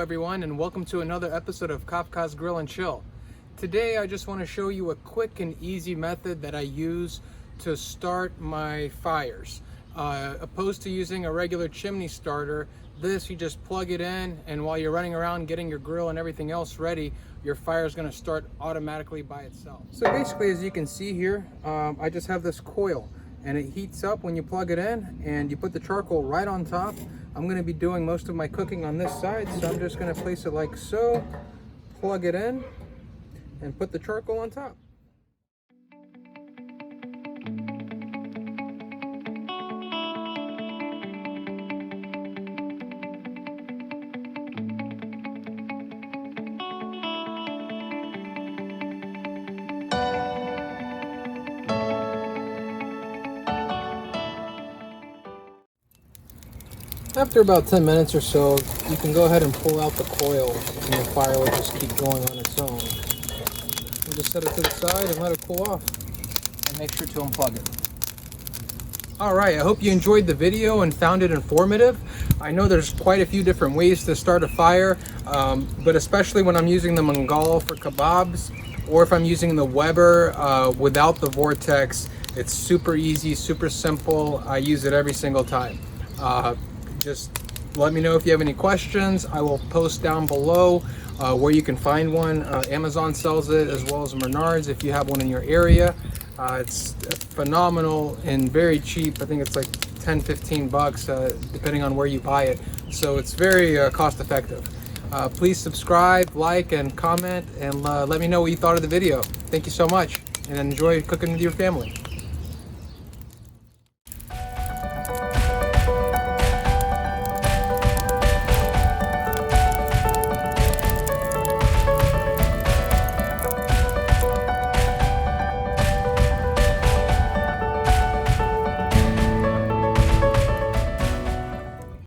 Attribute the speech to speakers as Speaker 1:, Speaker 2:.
Speaker 1: everyone, and welcome to another episode of Kavkaz Grill N Chill. Today I just want to show you a quick and easy method that I use to start my fires. Opposed to using a regular chimney starter, this you just plug it in, and while you're running around getting your grill and everything else ready, your fire is going to start automatically by itself. So basically, as you can see here, I just have this coil and it heats up when you plug it in, and you put the charcoal right on top. I'm going to be doing most of my cooking on this side, so I'm just going to place it like so, plug it in, and put the charcoal on top. After about 10 minutes or so, you can go ahead and pull out the coil, and the fire will just keep going on its own. And just set it to the side and let it cool off, and make sure to unplug it. Alright, I hope you enjoyed the video and found it informative. I know there's quite a few different ways to start a fire, but especially when I'm using the Mangal for kebabs, or if I'm using the Weber without the vortex, it's super easy, super simple. I use it every single time. Just let me know if you have any questions. I will post down below where you can find one. Amazon sells it, as well as Menards if you have one in your area. It's phenomenal and very cheap. I think it's like 10-15 bucks depending on where you buy it. So it's very cost effective. Please subscribe, like, and comment, and let me know what you thought of the video. Thank you so much, and enjoy cooking with your family.